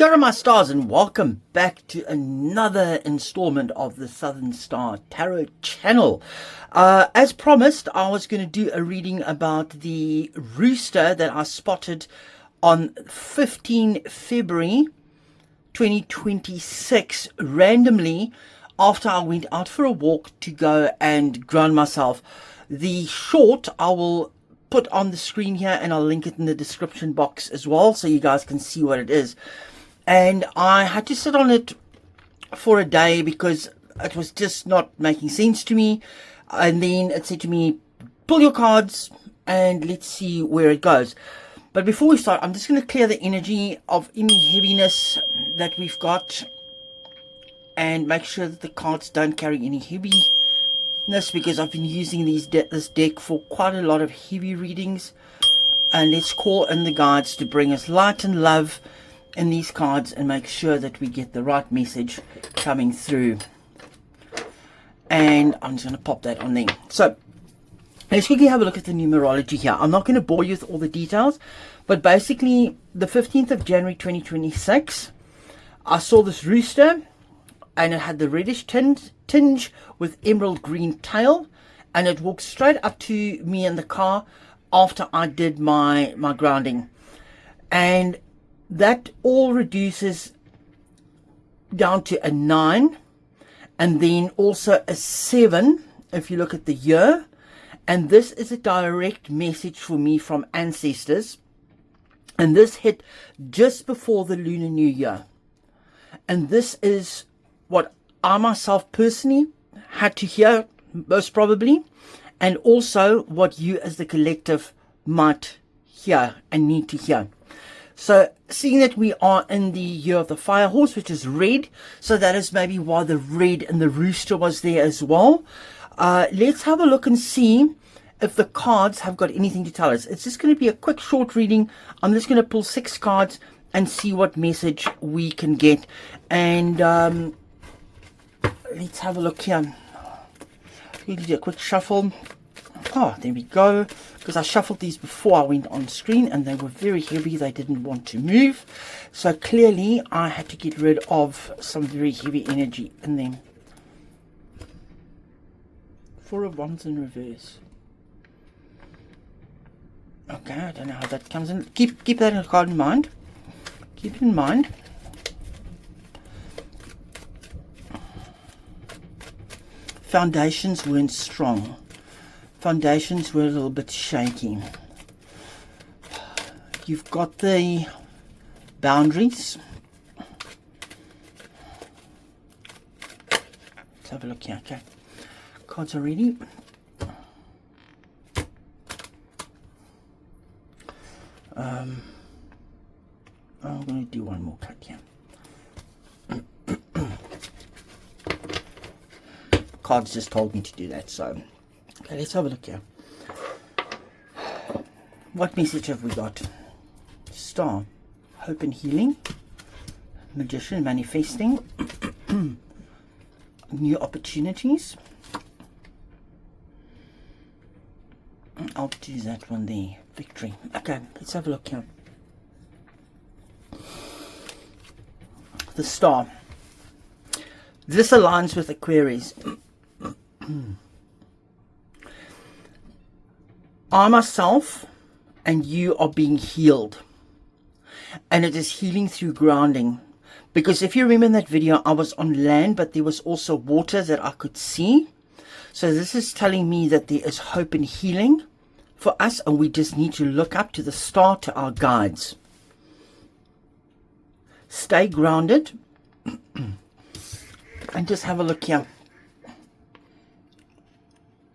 Kia ora my stars, and welcome back to another installment of the Southern Star Tarot channel. As promised, I was going to do a reading about the rooster that I spotted on 15 February 2026 randomly after I went out for a walk to go and ground myself. The short I will put on the screen here, and I'll link it in the description box as well so you guys can see what it is. And I had to sit on it for a day because it was just not making sense to me. And then it said to me, pull your cards and let's see where it goes. But before we start, I'm just going to clear the energy of any heaviness that we've got and make sure that the cards don't carry any heaviness, because I've been using this deck for quite a lot of heavy readings. And let's call in the guides to bring us light and love in these cards and make sure that we get the right message coming through. And I'm just going to pop that on there. So let's quickly have a look at the numerology here. I'm not going to bore you with all the details, but basically the 15th of January 2026, I saw this rooster and it had the reddish tinge with emerald green tail, and it walked straight up to me in the car after I did my grounding. And that all reduces down to a 9, and then also a 7 if you look at the year. And this is a direct message for me from ancestors, and this hit just before the Lunar New Year. And this is what I myself personally had to hear, most probably, and also what you as the collective might hear and need to hear. So seeing that we are in the year of the fire horse, which is red, so that is maybe why the red and the rooster was there as well. Let's have a look and see if the cards have got anything to tell us. It's just going to be a quick short reading. I'm just going to pull 6 cards and see what message we can get. And let's have a look here. We'll do a quick shuffle. Oh, there we go. Because I shuffled these before I went on screen and they were very heavy. They didn't want to move. So clearly I had to get rid of some very heavy energy in them. 4 of Wands in reverse. Okay, I don't know how that comes in. Keep that card in mind. Keep it in mind. Foundations weren't strong. Foundations were a little bit shaky. You've got the boundaries. Let's have a look here. Okay, cards are ready. I'm going to do one more cut here. Cards just told me to do that, so okay, let's have a look here. What message have we got? Star, hope and healing. Magician, manifesting. New opportunities. I'll do that one there. Victory. Okay, let's have a look here. The star. This aligns with Aquarius. I myself and you are being healed, and it is healing through grounding, because if you remember in that video I was on land, but there was also water that I could see. So this is telling me that there is hope and healing for us, and we just need to look up to the star, to our guides. Stay grounded. And just have a look here.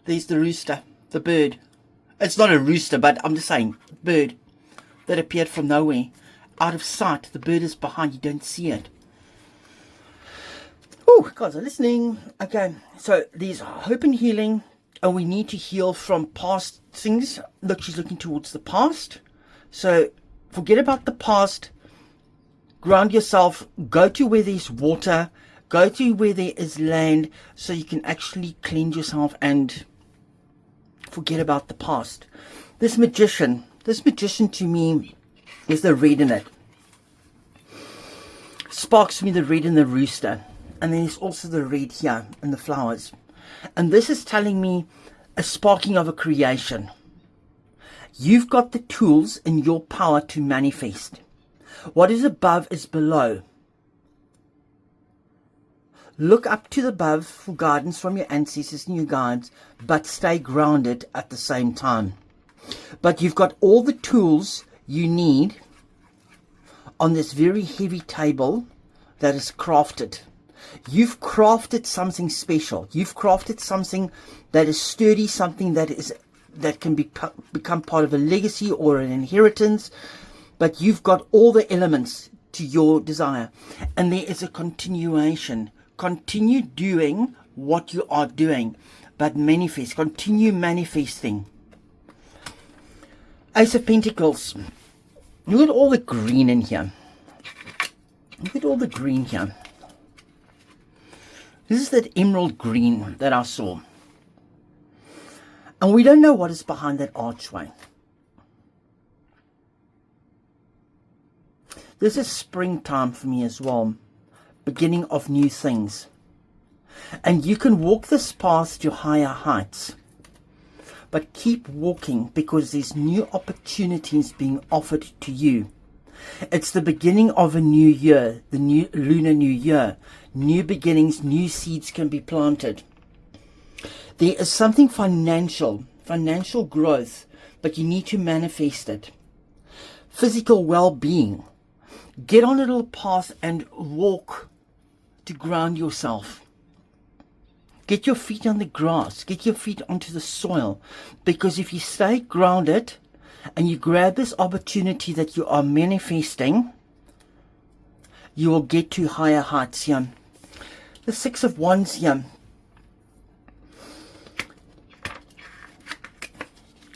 There's the rooster, the bird. It's not a rooster, but I'm just saying, bird that appeared from nowhere, out of sight. The bird is behind, you don't see it. Oh, guys are listening. Okay, so there's hope and healing, and we need to heal from past things. Look, she's looking towards the past. So forget about the past. Ground yourself. Go to where there's water. Go to where there is land, so you can actually cleanse yourself and forget about the past. This magician to me is the red in it. Sparks me the red and the rooster. And then there's also the red here and the flowers. And this is telling me a sparking of a creation. You've got the tools in your power to manifest. What is above is below. Look up to the above for guidance from your ancestors and your guides, but stay grounded at the same time. But you've got all the tools you need on this very heavy table that is crafted. You've crafted something special. You've crafted something that is sturdy, something that can become part of a legacy or an inheritance. But you've got all the elements to your desire. And there is a continuation. Continue doing what you are doing, but manifest. Continue manifesting. Ace of Pentacles. Look at all the green in here. Look at all the green here. This is that emerald green that I saw. And we don't know what is behind that archway. This is springtime for me as well. Beginning of new things. And you can walk this path to higher heights. But keep walking, because there's new opportunities being offered to you. It's the beginning of a new year, the new Lunar New Year. New beginnings, new seeds can be planted. There is something financial growth, but you need to manifest it. Physical well-being. Get on a little path and walk to ground yourself. Get your feet on the grass. Get your feet onto the soil. Because if you stay grounded and you grab this opportunity that you are manifesting, you will get to higher heights here. The Six of Wands here.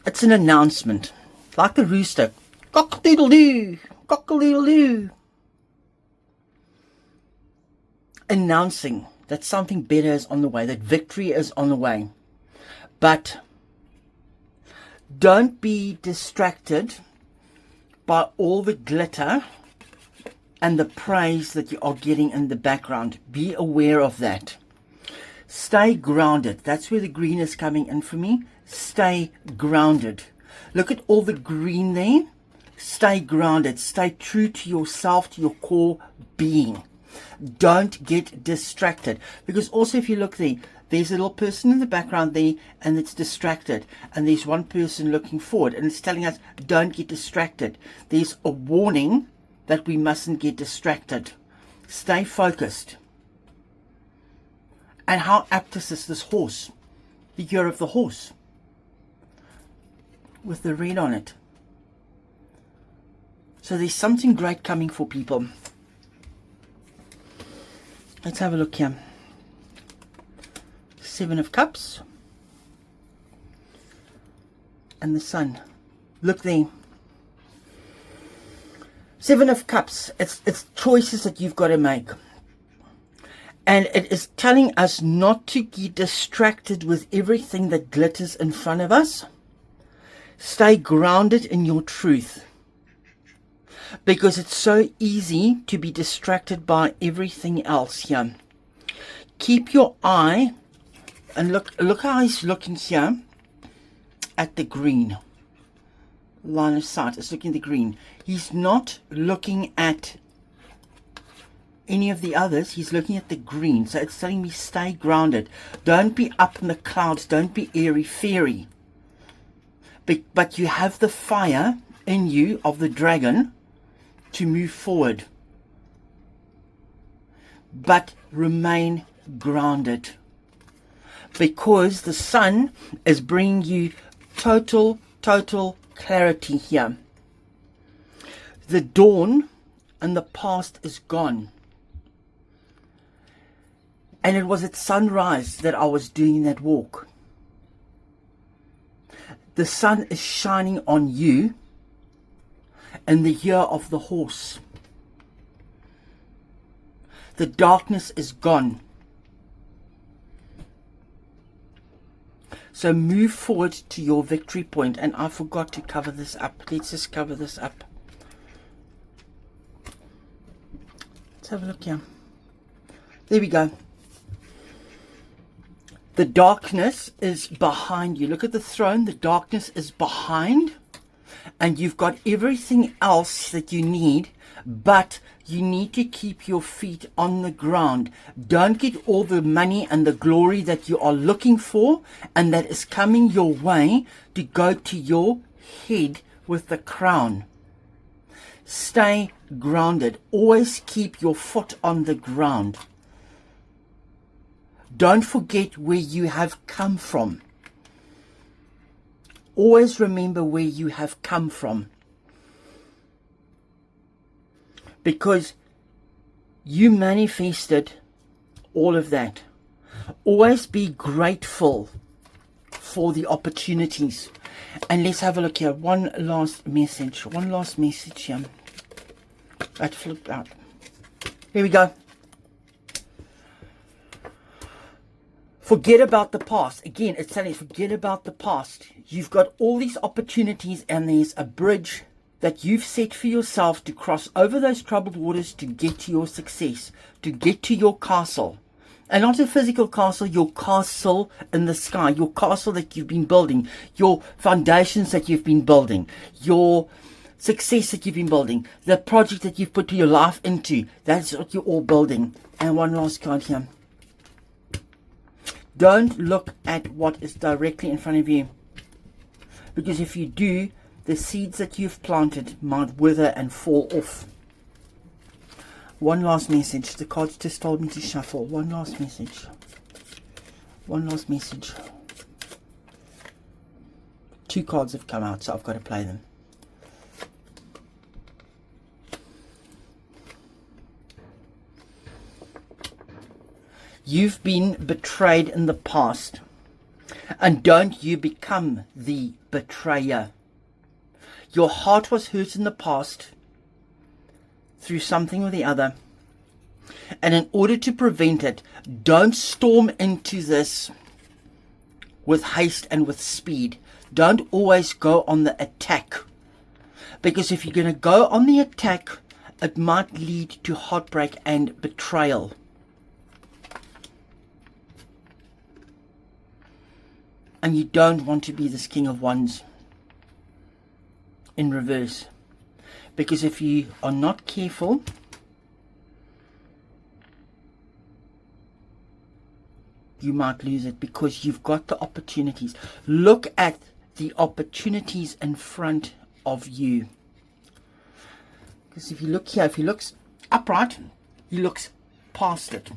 It's an announcement. Like the rooster. Cock-a-doodle-doo. Cock-a-doodle-doo. Announcing that something better is on the way, that victory is on the way. But don't be distracted by all the glitter and the praise that you are getting in the background. Be aware of that. Stay grounded. That's where the green is coming in for me. Stay grounded. Look at all the green there. Stay grounded. Stay true to yourself, to your core being. Don't get distracted. Because also if you look there, there's a little person in the background there and it's distracted. And there's one person looking forward and it's telling us, don't get distracted. There's a warning that we mustn't get distracted. Stay focused. And how apt is this horse? The year of the horse. With the red on it. So there's something great coming for people. Let's have a look here. Seven of Cups. And the Sun. Look there. Seven of Cups. It's choices that you've got to make. And it is telling us not to get distracted with everything that glitters in front of us. Stay grounded in your truth. Because it's so easy to be distracted by everything else here. Keep your eye, and look how he's looking here at the green. Line of sight is looking at the green. He's not looking at any of the others. He's looking at the green. So it's telling me stay grounded. Don't be up in the clouds. Don't be airy-fairy. But you have the fire in you of the dragon to move forward. But remain grounded. Because the sun is bringing you total clarity here. The dawn and the past is gone. And it was at sunrise that I was doing that walk. The sun is shining on you in the year of the horse. The darkness is gone. So move forward to your victory point. And I forgot to cover this up. Let's just cover this up. Let's have a look here. There we go. The darkness is behind you. Look at the throne. The darkness is behind. And you've got everything else that you need. But you need to keep your feet on the ground. Don't get all the money and the glory that you are looking for and that is coming your way to go to your head with the crown. Stay grounded. Always keep your foot on the ground. Don't forget where you have come from. Always remember where you have come from. Because you manifested all of that. Always be grateful for the opportunities. And let's have a look here. One last message. One last message here. That flipped out. Here we go. Forget about the past. Again, it's telling you, forget about the past. You've got all these opportunities and there's a bridge that you've set for yourself to cross over those troubled waters to get to your success, to get to your castle. And not a physical castle, your castle in the sky, your castle that you've been building, your foundations that you've been building, your success that you've been building, the project that you've put your life into. That's what you're all building. And one last card here. Don't look at what is directly in front of you. Because if you do, the seeds that you've planted might wither and fall off. One last message. The cards just told me to shuffle. One last message. One last message. 2 cards have come out, so I've got to play them. You've been betrayed in the past, and don't you become the betrayer. Your heart was hurt in the past through something or the other, and in order to prevent it, don't storm into this with haste and with speed. Don't always go on the attack, because if you're going to go on the attack, it might lead to heartbreak and betrayal. And you don't want to be this King of Wands in reverse. Because if you are not careful, you might lose it, because you've got the opportunities. Look at the opportunities in front of you. Because if you look here, if he looks upright, he looks past it.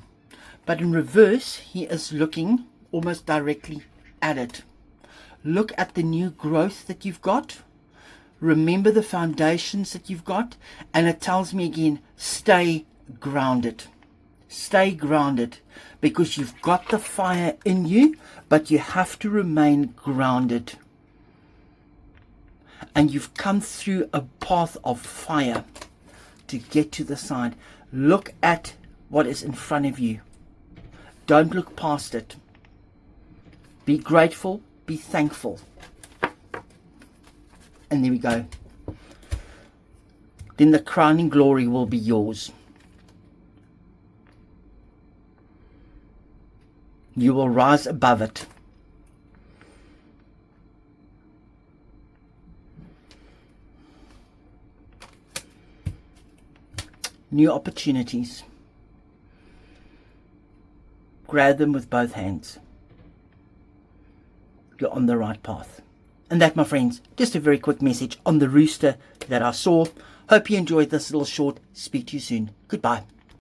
But in reverse, he is looking almost directly at it. Look at the new growth that you've got. Remember the foundations that you've got. And it tells me again, stay grounded. Stay grounded. Because you've got the fire in you, but you have to remain grounded. And you've come through a path of fire to get to the side. Look at what is in front of you. Don't look past it. Be grateful, be thankful. And there we go. Then the crowning glory will be yours. You will rise above it. New opportunities. Grab them with both hands. You're on the right path. And that, my friends, just a very quick message on the rooster that I saw. Hope you enjoyed this little short. Speak to you soon. Goodbye.